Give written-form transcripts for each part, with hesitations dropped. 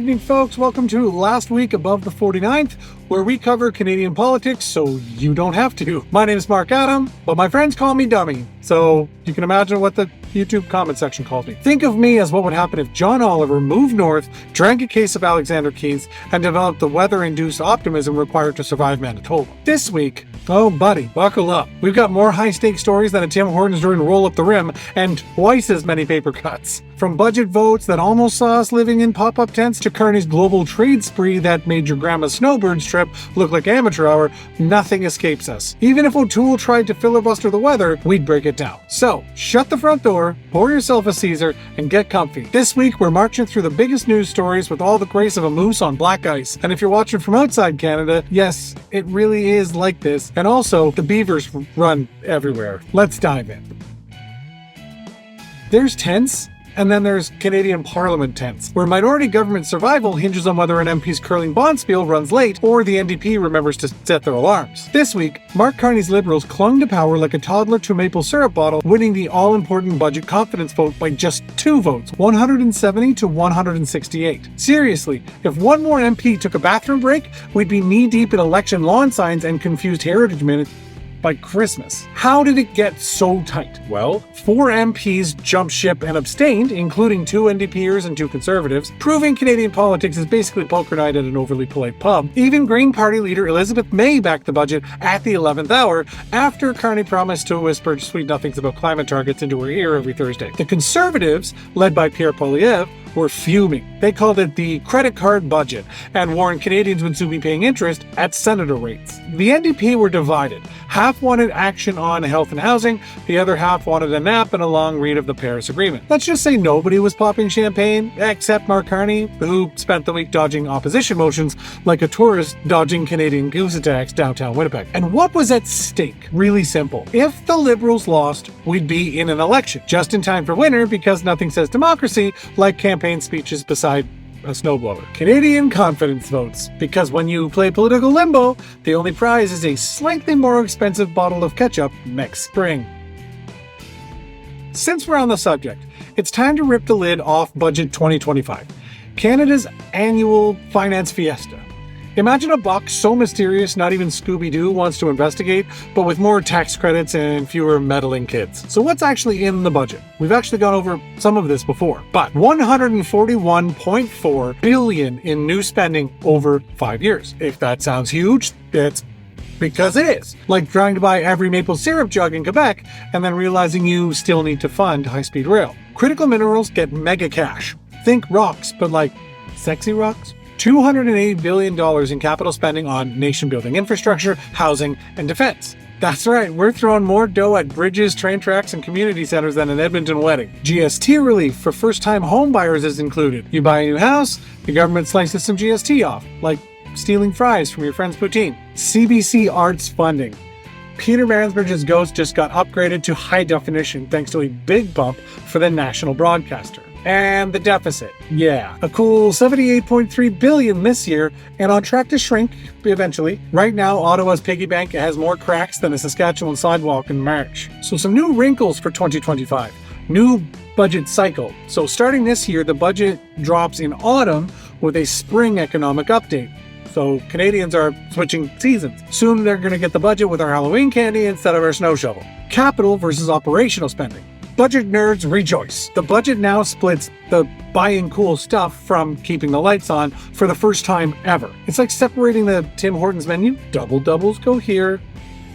evening, folks. Welcome to Last Week Above the 49th, where we cover Canadian politics so you don't have to. My name is Mark Adam, but my friends call me Dummy, so you can imagine what the YouTube comment section calls me. Think of me as what would happen if John Oliver moved north, drank a case of Alexander Keith's, and developed the weather-induced optimism required to survive Manitoba. This week, oh buddy, buckle up. We've got more high-stakes stories than a Tim Hortons during Roll Up the Rim, and twice as many paper cuts. From budget votes that almost saw us living in pop-up tents to Carney's global trade spree that made your grandma's snowbirds trip look like amateur hour, nothing escapes us. Even if O'Toole tried to filibuster the weather, we'd break it down. So, shut the front door, pour yourself a Caesar, and get comfy. This week, we're marching through the biggest news stories with all the grace of a moose on black ice. And if you're watching from outside Canada, yes, it really is like this. And also, the beavers run everywhere. Let's dive in. There's tents, and then there's Canadian Parliament tents, where minority government survival hinges on whether an MP's curling bond spiel runs late or the NDP remembers to set their alarms. This week, Mark Carney's Liberals clung to power like a toddler to a maple syrup bottle, winning the all-important budget confidence vote by just 2 votes, 170 to 168. Seriously, if one more MP took a bathroom break, we'd be knee-deep in election lawn signs and confused heritage minutes by Christmas. How did it get so tight? Well, 4 MPs jumped ship and abstained, including 2 NDPers and 2 Conservatives, proving Canadian politics is basically poker night at an overly polite pub. Even Green Party leader Elizabeth May backed the budget at the 11th hour after Carney promised to whisper sweet nothings about climate targets into her ear every Thursday. The Conservatives, led by Poilievre, were fuming. They called it the credit card budget and warned Canadians would soon be paying interest at senator rates. The NDP were divided. Half wanted action on health and housing, the other half wanted a nap and a long read of the Paris Agreement. Let's just say nobody was popping champagne except Mark Carney, who spent the week dodging opposition motions like a tourist dodging Canadian goose attacks downtown Winnipeg. And what was at stake? Really simple. If the Liberals lost, we'd be in an election, just in time for winter because nothing says democracy like campaign speeches beside a snowblower. Canadian confidence votes, because when you play political limbo, the only prize is a slightly more expensive bottle of ketchup next spring. Since we're on the subject, it's time to rip the lid off Budget 2025, Canada's annual finance fiesta. Imagine a buck so mysterious not even Scooby-Doo wants to investigate, but with more tax credits and fewer meddling kids. So what's actually in the budget? We've actually gone over some of this before, but $141.4 billion in new spending over 5 years. If that sounds huge, it's because it is. Like trying to buy every maple syrup jug in Quebec and then realizing you still need to fund high-speed rail. Critical minerals get mega cash. Think rocks, but like sexy rocks? $208 billion in capital spending on nation-building infrastructure, housing, and defense. That's right, we're throwing more dough at bridges, train tracks, and community centers than an Edmonton wedding. GST relief for first-time home buyers is included. You buy a new house, the government slices some GST off, like stealing fries from your friend's poutine. CBC Arts funding. Peter Mansbridge's Ghost just got upgraded to high definition thanks to a big bump for the national broadcaster. And the deficit. Yeah, a cool $78.3 billion this year, and on track to shrink eventually. Right now, Ottawa's piggy bank has more cracks than a Saskatchewan sidewalk in March. So some new wrinkles for 2025. New budget cycle. So starting this year, the budget drops in autumn with a spring economic update. So Canadians are switching seasons. Soon they're going to get the budget with our Halloween candy instead of our snow shovel. Capital versus operational spending. Budget nerds rejoice. The budget now splits the buying cool stuff from keeping the lights on for the first time ever. It's like separating the Tim Hortons menu. Double doubles go here,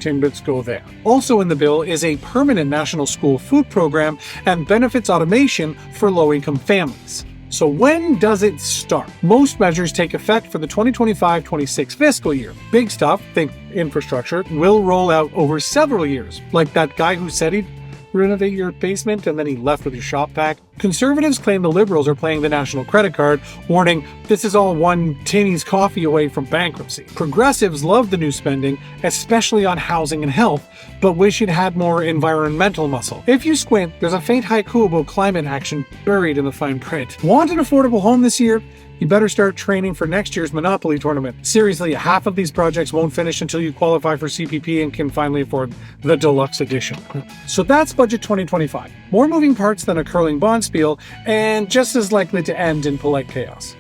Timbits go there. Also in the bill is a permanent national school food program and benefits automation for low-income families. So when does it start? Most measures take effect for the 2025-26 fiscal year. Big stuff, think infrastructure, will roll out over several years, like that guy who said he'd renovate your basement and then he left with your shop vac. Conservatives claim the Liberals are playing the national credit card, warning this is all one Timmy's coffee away from bankruptcy. Progressives love the new spending, especially on housing and health, but wish it had more environmental muscle. If you squint, there's a faint haiku about climate action buried in the fine print. Want an affordable home this year? You better start training for next year's Monopoly tournament. Seriously, half of these projects won't finish until you qualify for CPP and can finally afford the deluxe edition. So that's Budget 2025. More moving parts than a curling bond spiel, and just as likely to end in polite chaos.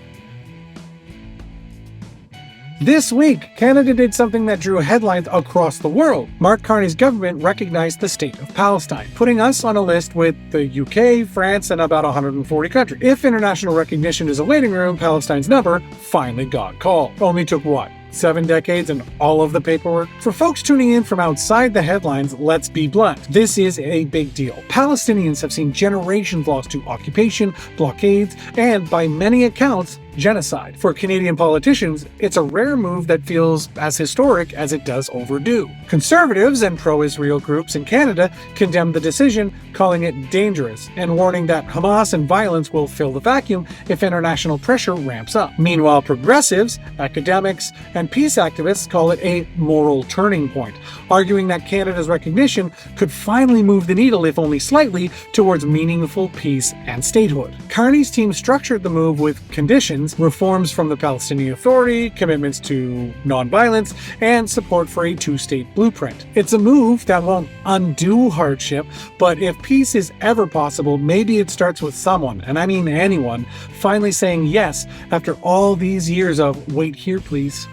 This week, Canada did something that drew headlines across the world. Mark Carney's government recognized the state of Palestine, putting us on a list with the UK, France, and about 140 countries. If international recognition is a waiting room, Palestine's number finally got called. Only took what? 7 decades and all of the paperwork? For folks tuning in from outside the headlines, let's be blunt. This is a big deal. Palestinians have seen generations lost to occupation, blockades, and by many accounts, genocide. For Canadian politicians, it's a rare move that feels as historic as it does overdue. Conservatives and pro-Israel groups in Canada condemned the decision, calling it dangerous, and warning that Hamas and violence will fill the vacuum if international pressure ramps up. Meanwhile, progressives, academics, and peace activists call it a moral turning point, arguing that Canada's recognition could finally move the needle, if only slightly, towards meaningful peace and statehood. Carney's team structured the move with conditions: reforms from the Palestinian Authority, commitments to nonviolence, and support for a two-state blueprint. It's a move that won't undo hardship, but if peace is ever possible, maybe it starts with someone, and I mean anyone, finally saying yes after all these years of "wait here, please."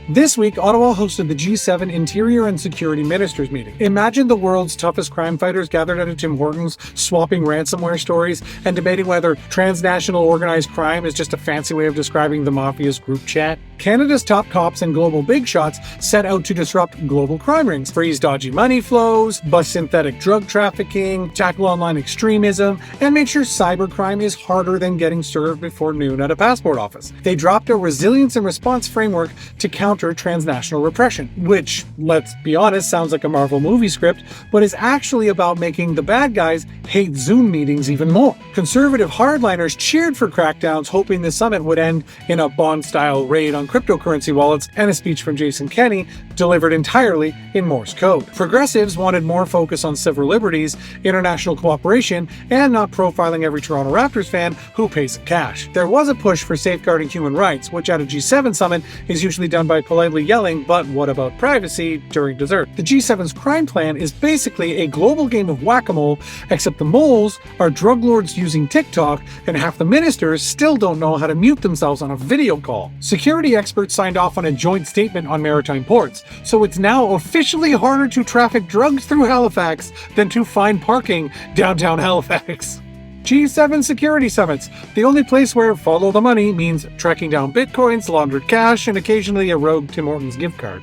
This week, Ottawa hosted the G7 Interior and Security Ministers meeting. Imagine the world's toughest crime fighters gathered at a Tim Hortons, swapping ransomware stories and debating whether transnational organized crime is just a fancy way of describing the mafia's group chat. Canada's top cops and global big shots set out to disrupt global crime rings, freeze dodgy money flows, bust synthetic drug trafficking, tackle online extremism, and make sure cybercrime is harder than getting served before noon at a passport office. They dropped a resilience and response framework to counter transnational repression, which, let's be honest, sounds like a Marvel movie script, but is actually about making the bad guys hate Zoom meetings even more. Conservative hardliners cheered for crackdowns, hoping the summit would end in a Bond-style raid on cryptocurrency wallets and a speech from Jason Kenney delivered entirely in Morse code. Progressives wanted more focus on civil liberties, international cooperation, and not profiling every Toronto Raptors fan who pays some cash. There was a push for safeguarding human rights, which at a G7 summit is usually done by politely yelling, "But what about privacy?" during dessert. The G7's crime plan is basically a global game of whack-a-mole, except the moles are drug lords using TikTok, and half the ministers still don't know how to mute themselves on a video call. Security experts signed off on a joint statement on maritime ports, so it's now officially harder to traffic drugs through Halifax than to find parking downtown Halifax. G7 security summits, the only place where follow the money means tracking down bitcoins, laundered cash, and occasionally a rogue Tim Hortons gift card.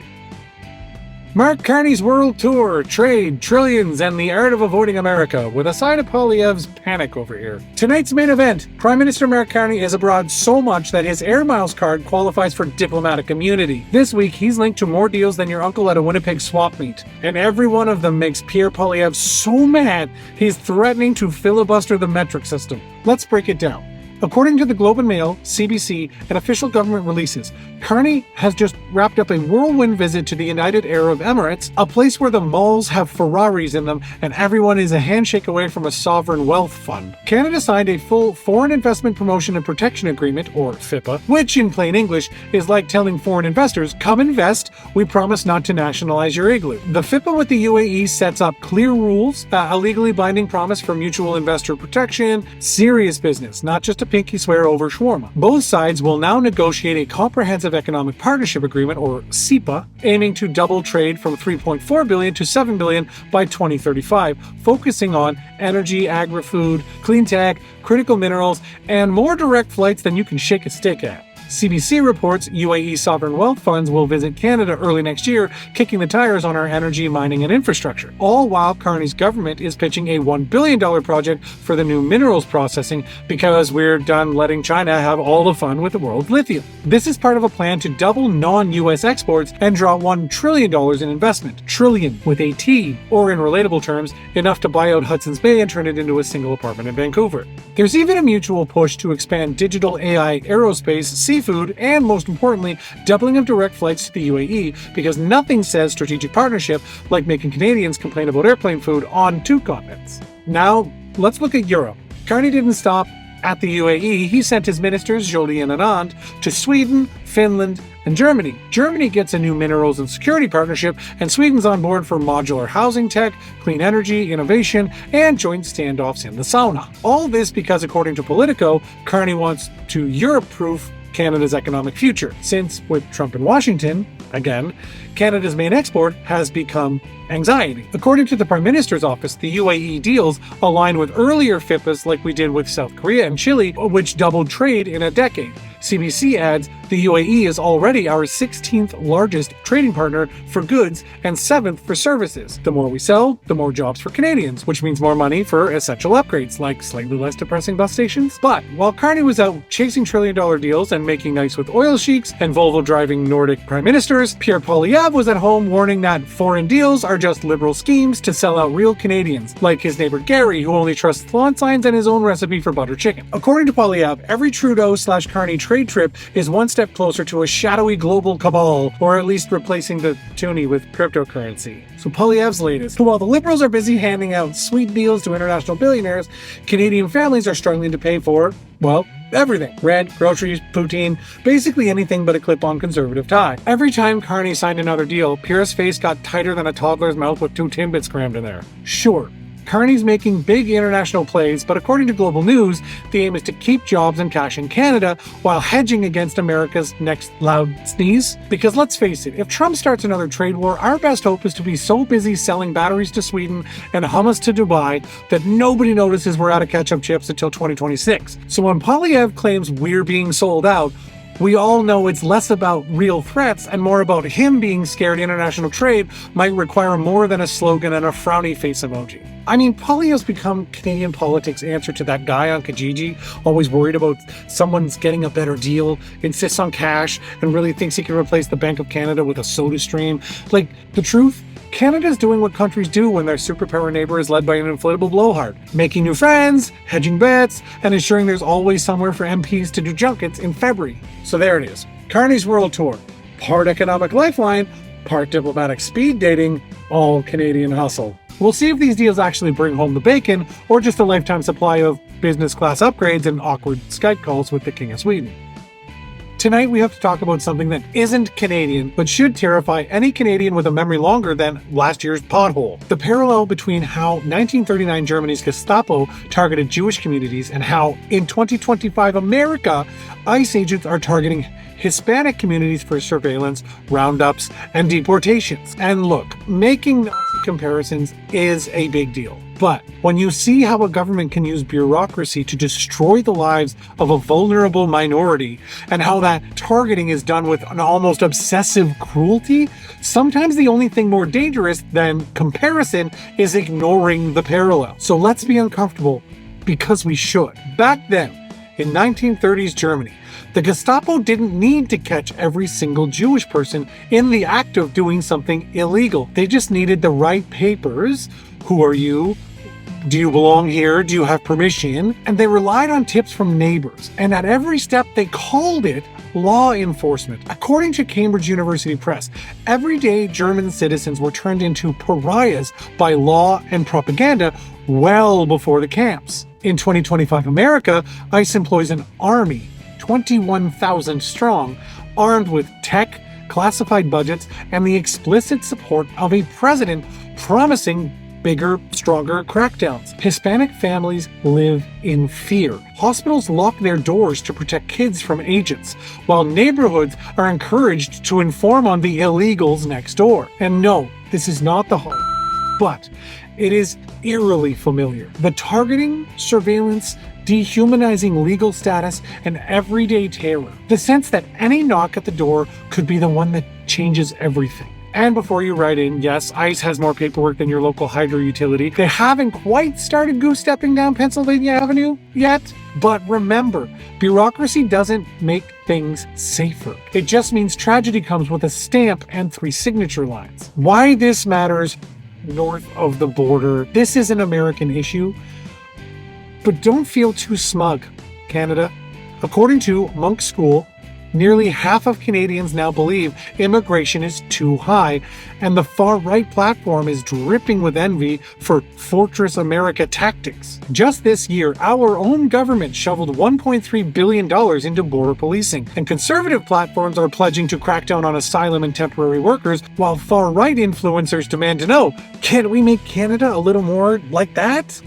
Mark Carney's world tour, trade, trillions, and the art of avoiding America, with a side of Poilievre's panic over here. Tonight's main event, Prime Minister Mark Carney is abroad so much that his Air Miles card qualifies for diplomatic immunity. This week, he's linked to more deals than your uncle at a Winnipeg swap meet, and every one of them makes Pierre Poilievre so mad, he's threatening to filibuster the metric system. Let's break it down. According to the Globe and Mail, CBC, and official government releases, Carney has just wrapped up a whirlwind visit to the United Arab Emirates, a place where the malls have Ferraris in them and everyone is a handshake away from a sovereign wealth fund. Canada signed a full Foreign Investment Promotion and Protection Agreement, or FIPA, which in plain English is like telling foreign investors, "Come invest, we promise not to nationalize your igloo." The FIPA with the UAE sets up clear rules, a legally binding promise for mutual investor protection, serious business, not just a pinky swear over shawarma. Both sides will now negotiate a comprehensive economic partnership agreement, or CEPA, aiming to double trade from $3.4 billion to $7 billion by 2035, focusing on energy, agri-food, clean tech, critical minerals, and more direct flights than you can shake a stick at. CBC reports UAE sovereign wealth funds will visit Canada early next year, kicking the tires on our energy, mining, and infrastructure. All while Carney's government is pitching a $1 billion project for the new minerals processing because we're done letting China have all the fun with the world's lithium. This is part of a plan to double non-US exports and draw $1 trillion in investment. Trillion with a T, or in relatable terms, enough to buy out Hudson's Bay and turn it into a single apartment in Vancouver. There's even a mutual push to expand digital AI, aerospace, seafood, and most importantly, doubling of direct flights to the UAE, because nothing says strategic partnership like making Canadians complain about airplane food on 2 continents. Now, let's look at Europe. Carney didn't stop at the UAE. He sent his ministers, Joly and Anand, to Sweden, Finland, and Germany. Germany gets a new minerals and security partnership, and Sweden's on board for modular housing tech, clean energy, innovation, and joint standoffs in the sauna. All this because, according to Politico, Carney wants to Europe-proof Canada's economic future, since with Trump in Washington, again, Canada's main export has become anxiety. According to the Prime Minister's office, the UAE deals align with earlier FIPAs like we did with South Korea and Chile, which doubled trade in a decade. CBC adds, the UAE is already our 16th largest trading partner for goods and 7th for services. The more we sell, the more jobs for Canadians, which means more money for essential upgrades like slightly less depressing bus stations. But while Carney was out chasing trillion-dollar deals and making nice with oil sheiks and Volvo-driving Nordic prime ministers, Pierre Poilievre was at home warning that foreign deals are just liberal schemes to sell out real Canadians, like his neighbor Gary, who only trusts lawn signs and his own recipe for butter chicken. According to Poilievre, every Trudeau/Carney trade trip is one step closer to a shadowy global cabal, or at least replacing the toonie with cryptocurrency. So Poilievre's latest. While the Liberals are busy handing out sweet deals to international billionaires, Canadian families are struggling to pay for, well, everything. Rent, groceries, poutine, basically anything but a clip-on conservative tie. Every time Carney signed another deal, Pierre's face got tighter than a toddler's mouth with 2 Timbits crammed in there. Sure, Carney's making big international plays, but according to Global News, the aim is to keep jobs and cash in Canada while hedging against America's next loud sneeze. Because let's face it, if Trump starts another trade war, our best hope is to be so busy selling batteries to Sweden and hummus to Dubai that nobody notices we're out of ketchup chips until 2026. So when Poilievre claims we're being sold out, we all know it's less about real threats and more about him being scared international trade might require more than a slogan and a frowny face emoji. I mean, Poilievre's become Canadian politics' answer to that guy on Kijiji, always worried about someone's getting a better deal, insists on cash, and really thinks he can replace the Bank of Canada with a soda stream. Like, the truth? Canada's doing what countries do when their superpower neighbor is led by an inflatable blowhard, making new friends, hedging bets, and ensuring there's always somewhere for MPs to do junkets in February. So there it is. Carney's World Tour. Part economic lifeline, part diplomatic speed dating, all Canadian hustle. We'll see if these deals actually bring home the bacon, or just a lifetime supply of business class upgrades and awkward Skype calls with the King of Sweden. Tonight we have to talk about something that isn't Canadian, but should terrify any Canadian with a memory longer than last year's pothole. The parallel between how 1939 Germany's Gestapo targeted Jewish communities and how, in 2025 America, ICE agents are targeting Hispanic communities for surveillance, roundups, and deportations. And look, making Nazi comparisons is a big deal. But when you see how a government can use bureaucracy to destroy the lives of a vulnerable minority, and how that targeting is done with an almost obsessive cruelty, sometimes the only thing more dangerous than comparison is ignoring the parallel. So let's be uncomfortable, because we should. Back then, in 1930s Germany, the Gestapo didn't need to catch every single Jewish person in the act of doing something illegal. They just needed the right papers. Who are you? Do you belong here? Do you have permission? And they relied on tips from neighbors. And at every step, they called it law enforcement. According to Cambridge University Press, everyday German citizens were turned into pariahs by law and propaganda well before the camps. In 2025 America, ICE employs an army, 21,000 strong, armed with tech, classified budgets, and the explicit support of a president promising bigger, stronger crackdowns. Hispanic families live in fear. Hospitals lock their doors to protect kids from agents, while neighborhoods are encouraged to inform on the illegals next door. And no, this is not the horror, but it is eerily familiar. The targeting, surveillance, dehumanizing legal status, and everyday terror. The sense that any knock at the door could be the one that changes everything. And before you write in, yes, ICE has more paperwork than your local hydro utility. They haven't quite started goose-stepping down Pennsylvania Avenue yet. But remember, bureaucracy doesn't make things safer. It just means tragedy comes with a stamp and 3 signature lines. Why this matters north of the border, this is an American issue. But don't feel too smug, Canada. According to Monk's School, nearly half of Canadians now believe immigration is too high, and the far-right platform is dripping with envy for Fortress America tactics. Just this year, our own government shoveled $1.3 billion into border policing, and conservative platforms are pledging to crack down on asylum and temporary workers, while far-right influencers demand to know, can we make Canada a little more like that?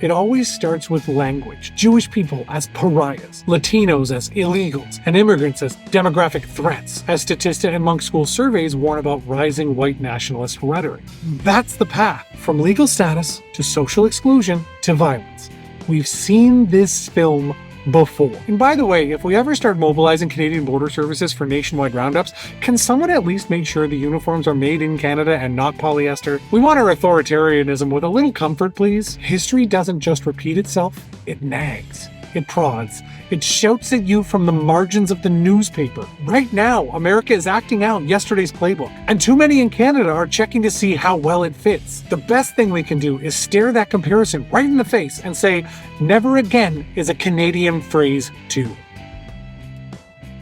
it always starts with language. Jewish people as pariahs, Latinos as illegals, and immigrants as demographic threats, as statistics and Monk School surveys warn about rising white nationalist rhetoric. That's the path from legal status to social exclusion to violence. We've seen this film before. And by the way, if we ever start mobilizing Canadian border services for nationwide roundups, can someone at least make sure the uniforms are made in Canada and not polyester? We want our authoritarianism with a little comfort, please. History doesn't just repeat itself, it nags. It prods. It shouts at you from the margins of the newspaper. Right now, America is acting out yesterday's playbook, and too many in Canada are checking to see how well it fits. The best thing we can do is stare that comparison right in the face and say, never again is a Canadian phrase too.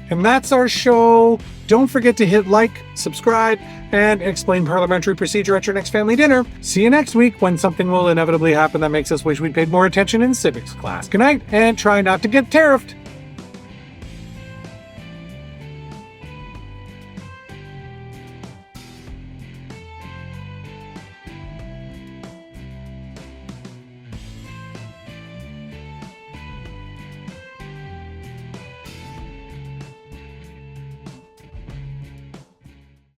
And that's our show. Don't forget to hit like, subscribe, and explain parliamentary procedure at your next family dinner. See you next week when something will inevitably happen that makes us wish we'd paid more attention in civics class. Good night, and try not to get tariffed.